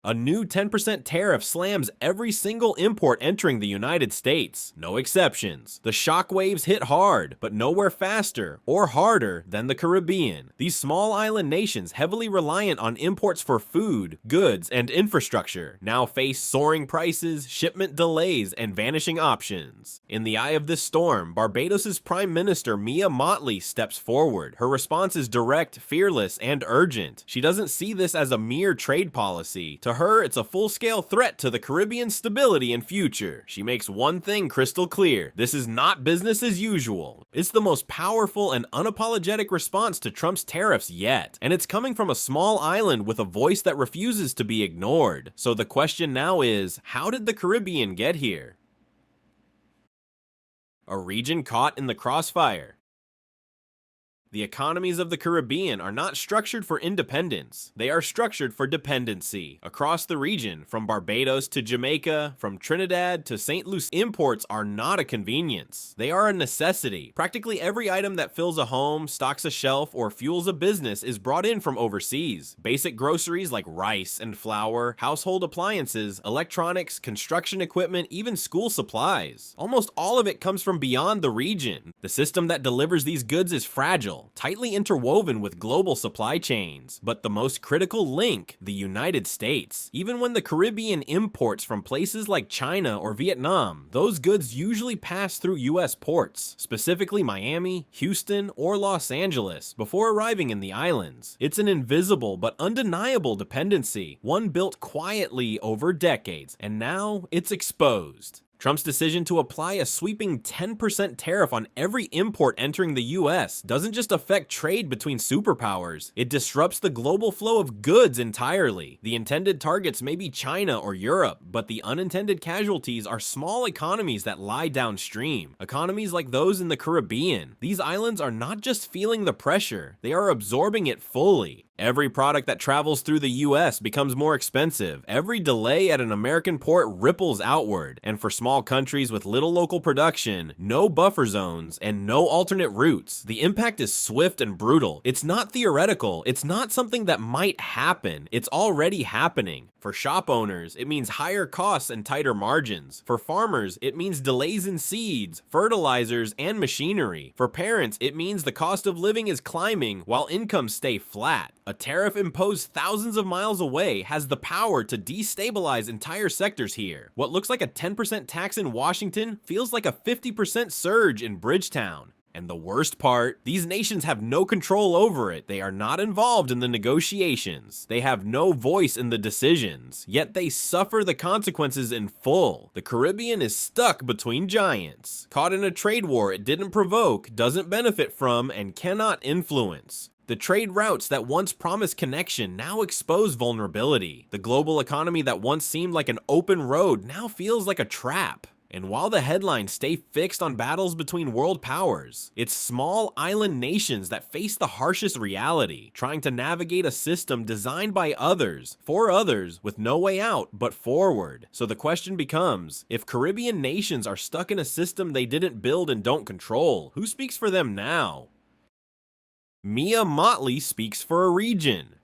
A new 10% tariff slams every single import entering the United States. No exceptions. The shockwaves hit hard, but nowhere faster or harder than the Caribbean. These small island nations, heavily reliant on imports for food, goods, and infrastructure, now face soaring prices, shipment delays, and vanishing options. In the eye of this storm, Barbados' Prime Minister Mia Mottley steps forward. Her response is direct, fearless, and urgent. She doesn't see this as a mere trade policy. To her, it's a full-scale threat to the Caribbean's stability and future. She makes one thing crystal clear: this is not business as usual. It's the most powerful and unapologetic response to Trump's tariffs yet, and it's coming from a small island with a voice that refuses to be ignored. So the question now is, how did the Caribbean get here? A region caught in the crossfire. The economies of the Caribbean are not structured for independence. They are structured for dependency. Across the region, from Barbados to Jamaica, from Trinidad to St. Lucia, imports are not a convenience. They are a necessity. Practically every item that fills a home, stocks a shelf, or fuels a business is brought in from overseas. Basic groceries like rice and flour, household appliances, electronics, construction equipment, even school supplies. Almost all of it comes from beyond the region. The system that delivers these goods is fragile, tightly interwoven with global supply chains. But the most critical link, the United States. Even when the Caribbean imports from places like China or Vietnam, those goods usually pass through US ports, specifically Miami, Houston, or Los Angeles, before arriving in the islands. It's an invisible but undeniable dependency, one built quietly over decades, and now it's exposed. Trump's decision to apply a sweeping 10% tariff on every import entering the US doesn't just affect trade between superpowers, it disrupts the global flow of goods entirely. The intended targets may be China or Europe, but the unintended casualties are small economies that lie downstream. Economies like those in the Caribbean. These islands are not just feeling the pressure, they are absorbing it fully. Every product that travels through the US becomes more expensive. Every delay at an American port ripples outward. And for small countries with little local production, no buffer zones, and no alternate routes, the impact is swift and brutal. It's not theoretical. It's not something that might happen. It's already happening. For shop owners, it means higher costs and tighter margins. For farmers, it means delays in seeds, fertilizers, and machinery. For parents, it means the cost of living is climbing while incomes stay flat. A tariff imposed thousands of miles away has the power to destabilize entire sectors here. What looks like a 10% tax in Washington feels like a 50% surge in Bridgetown. And the worst part, these nations have no control over it. They are not involved in the negotiations. They have no voice in the decisions, yet they suffer the consequences in full. The Caribbean is stuck between giants, caught in a trade war it didn't provoke, doesn't benefit from, and cannot influence. The trade routes that once promised connection now expose vulnerability. The global economy that once seemed like an open road now feels like a trap. And while the headlines stay fixed on battles between world powers, it's small island nations that face the harshest reality, trying to navigate a system designed by others, for others, with no way out but forward. So the question becomes, if Caribbean nations are stuck in a system they didn't build and don't control, who speaks for them now? Mia Mottley speaks for a region.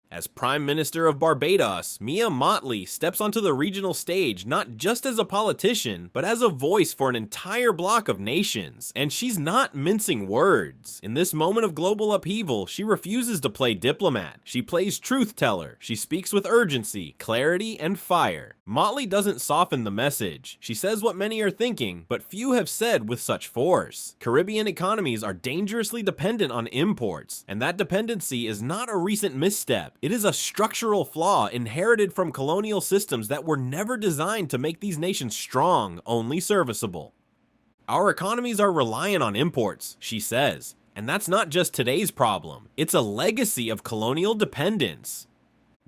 As Prime Minister of Barbados, Mia Mottley steps onto the regional stage not just as a politician, but as a voice for an entire block of nations. And she's not mincing words. In this moment of global upheaval, she refuses to play diplomat. She plays truth teller. She speaks with urgency, clarity, and fire. Mottley doesn't soften the message. She says what many are thinking, but few have said with such force. Caribbean economies are dangerously dependent on imports, and that dependency is not a recent misstep. It is a structural flaw inherited from colonial systems that were never designed to make these nations strong, only serviceable. Our economies are reliant on imports, she says, and that's not just today's problem. It's a legacy of colonial dependence.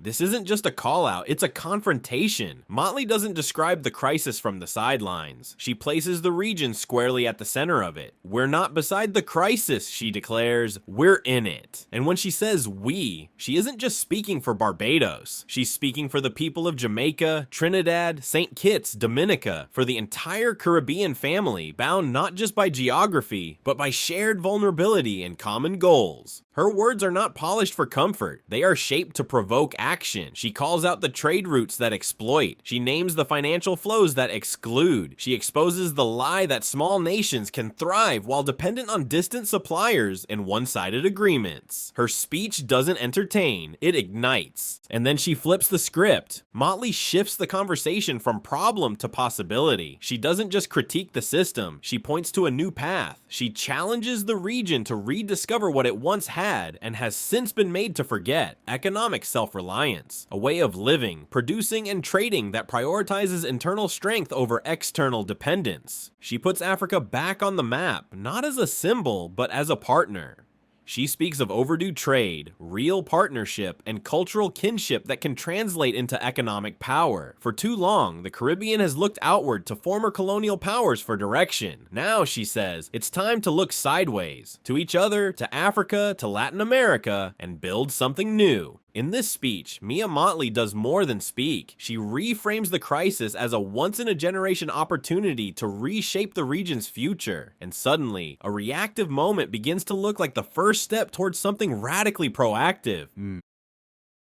This isn't just a call-out, it's a confrontation. Mottley doesn't describe the crisis from the sidelines. She places the region squarely at the center of it. We're not beside the crisis, she declares, we're in it. And when she says we, she isn't just speaking for Barbados. She's speaking for the people of Jamaica, Trinidad, St. Kitts, Dominica, for the entire Caribbean family, bound not just by geography, but by shared vulnerability and common goals. Her words are not polished for comfort. They are shaped to provoke action. She calls out the trade routes that exploit. She names the financial flows that exclude. She exposes the lie that small nations can thrive while dependent on distant suppliers and one-sided agreements. Her speech doesn't entertain, it ignites. And then she flips the script. Mottley shifts the conversation from problem to possibility. She doesn't just critique the system, she points to a new path. She challenges the region to rediscover what it once had and has since been made to forget: economic self-reliance, a way of living, producing, and trading that prioritizes internal strength over external dependence. She puts Africa back on the map, not as a symbol, but as a partner. She speaks of overdue trade, real partnership, and cultural kinship that can translate into economic power. For too long, the Caribbean has looked outward to former colonial powers for direction. Now, she says, it's time to look sideways, to each other, to Africa, to Latin America, and build something new. In this speech, Mia Mottley does more than speak. She reframes the crisis as a once-in-a-generation opportunity to reshape the region's future. And suddenly, a reactive moment begins to look like the first step towards something radically proactive.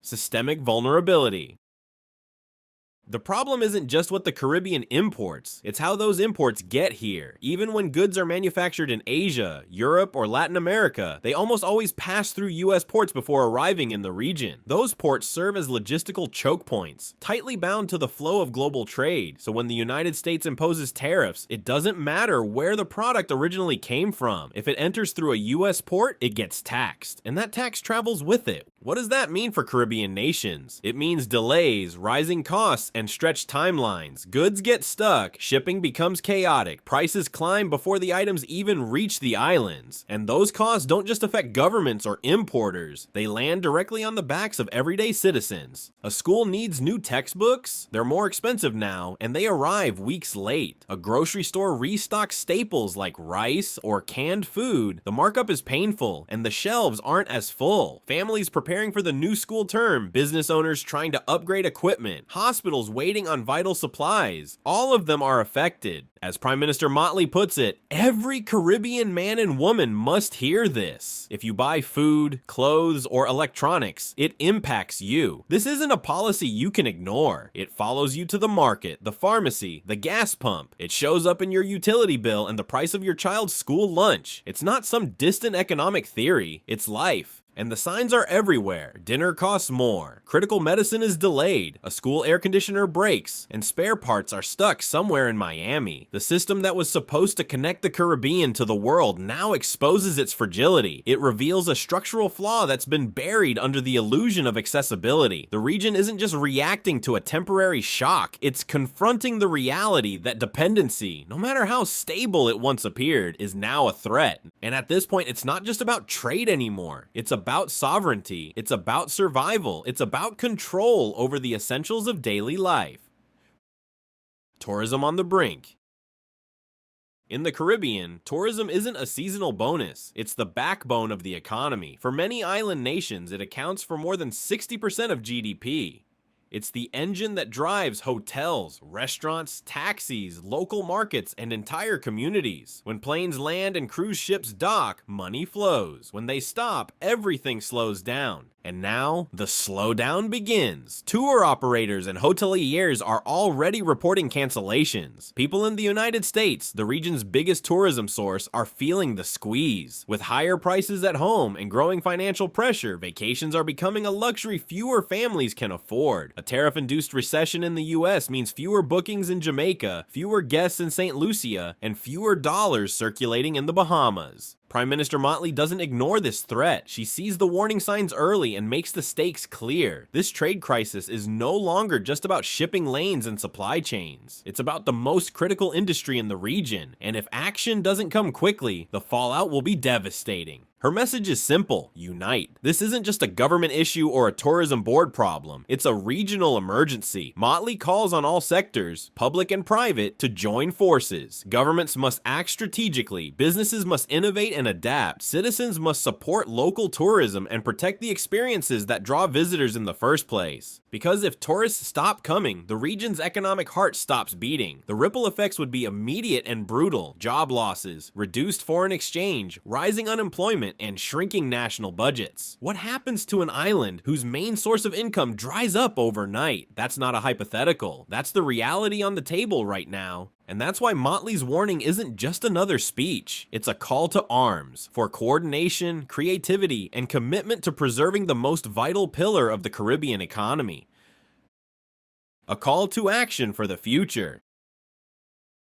Systemic vulnerability. The problem isn't just what the Caribbean imports, it's how those imports get here. Even when goods are manufactured in Asia, Europe, or Latin America, they almost always pass through US ports before arriving in the region. Those ports serve as logistical choke points, tightly bound to the flow of global trade, so when the United States imposes tariffs, it doesn't matter where the product originally came from. If it enters through a US port, it gets taxed, and that tax travels with it. What does that mean for Caribbean nations? It means delays, rising costs, and stretched timelines. Goods get stuck, shipping becomes chaotic, prices climb before the items even reach the islands. And those costs don't just affect governments or importers, they land directly on the backs of everyday citizens. A school needs new textbooks? They're more expensive now, and they arrive weeks late. A grocery store restocks staples like rice or canned food. The markup is painful, and the shelves aren't as full. Families preparing for the new school term, business owners trying to upgrade equipment, hospitals waiting on vital supplies. All of them are affected. As Prime Minister Mottley puts it, every Caribbean man and woman must hear this. If you buy food, clothes, or electronics, it impacts you. This isn't a policy you can ignore. It follows you to the market, the pharmacy, the gas pump. It shows up in your utility bill and the price of your child's school lunch. It's not some distant economic theory, it's life. And the signs are everywhere. Dinner costs more, critical medicine is delayed, a school air conditioner breaks, and spare parts are stuck somewhere in Miami. The system that was supposed to connect the Caribbean to the world now exposes its fragility. It reveals a structural flaw that's been buried under the illusion of accessibility. The region isn't just reacting to a temporary shock, it's confronting the reality that dependency, no matter how stable it once appeared, is now a threat. And at this point, it's not just about trade anymore. It's about sovereignty, it's about survival, it's about control over the essentials of daily life. Tourism on the brink. In the Caribbean, tourism isn't a seasonal bonus, it's the backbone of the economy. For many island nations, it accounts for more than 60% of GDP. It's the engine that drives hotels, restaurants, taxis, local markets, and entire communities. When planes land and cruise ships dock, money flows. When they stop, everything slows down. And now, the slowdown begins. Tour operators and hoteliers are already reporting cancellations. People in the United States, the region's biggest tourism source, are feeling the squeeze. With higher prices at home and growing financial pressure, vacations are becoming a luxury fewer families can afford. A tariff-induced recession in the US means fewer bookings in Jamaica, fewer guests in St. Lucia, and fewer dollars circulating in the Bahamas. Prime Minister Mottley doesn't ignore this threat. She sees the warning signs early and makes the stakes clear. This trade crisis is no longer just about shipping lanes and supply chains. It's about the most critical industry in the region, and if action doesn't come quickly, the fallout will be devastating. Her message is simple: unite. This isn't just a government issue or a tourism board problem. It's a regional emergency. Mottley calls on all sectors, public and private, to join forces. Governments must act strategically, businesses must innovate and adapt, citizens must support local tourism and protect the experiences that draw visitors in the first place. Because if tourists stop coming, the region's economic heart stops beating. The ripple effects would be immediate and brutal: job losses, reduced foreign exchange, rising unemployment, unemployment, and shrinking national budgets. What happens to an island whose main source of income dries up overnight? That's not a hypothetical. That's the reality on the table right now. And that's why Mottley's warning isn't just another speech. It's a call to arms for coordination, creativity, and commitment to preserving the most vital pillar of the Caribbean economy. A call to action for the future.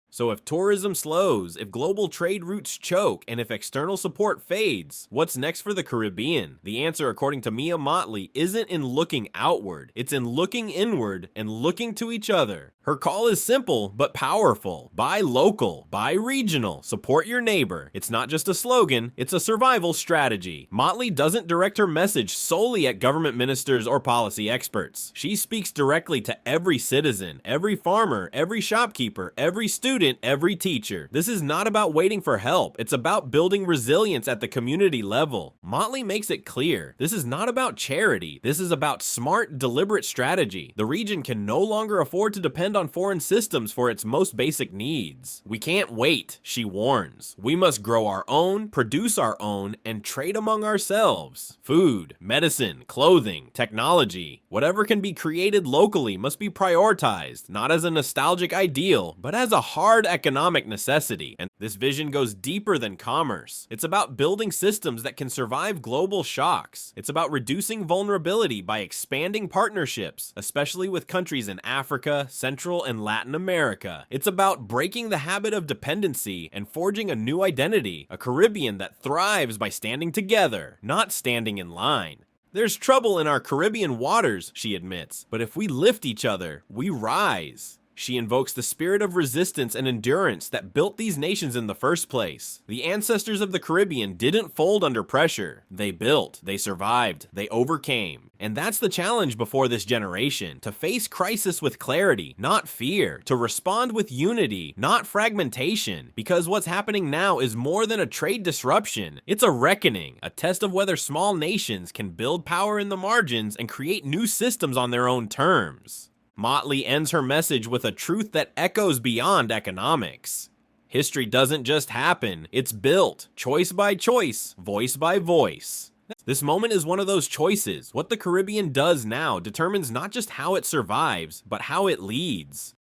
So if tourism slows, if global trade routes choke, and if external support fades, what's next for the Caribbean? The answer, according to Mia Mottley, isn't in looking outward. It's in looking inward and looking to each other. Her call is simple, but powerful. Buy local, buy regional, support your neighbor. It's not just a slogan, it's a survival strategy. Mottley doesn't direct her message solely at government ministers or policy experts. She speaks directly to every citizen, every farmer, every shopkeeper, every student, every teacher. This is not about waiting for help. It's about building resilience at the community level. Mottley makes it clear. This is not about charity. This is about smart, deliberate strategy. The region can no longer afford to depend on foreign systems for its most basic needs. We can't wait, she warns. We must grow our own, produce our own, and trade among ourselves. Food, medicine, clothing, technology, whatever can be created locally must be prioritized, not as a nostalgic ideal, but as a hard economic necessity. And this vision goes deeper than commerce. It's about building systems that can survive global shocks. It's about reducing vulnerability by expanding partnerships, especially with countries in Africa, Central and Latin America. It's about breaking the habit of dependency and forging a new identity, a Caribbean that thrives by standing together, not standing in line. There's trouble in our Caribbean waters, she admits, but if we lift each other, we rise. She invokes the spirit of resistance and endurance that built these nations in the first place. The ancestors of the Caribbean didn't fold under pressure. They built, they survived, they overcame. And that's the challenge before this generation, to face crisis with clarity, not fear, to respond with unity, not fragmentation, because what's happening now is more than a trade disruption. It's a reckoning, a test of whether small nations can build power in the margins and create new systems on their own terms. Mottley ends her message with a truth that echoes beyond economics. History doesn't just happen, it's built, choice by choice, voice by voice. This moment is one of those choices. What the Caribbean does now determines not just how it survives, but how it leads.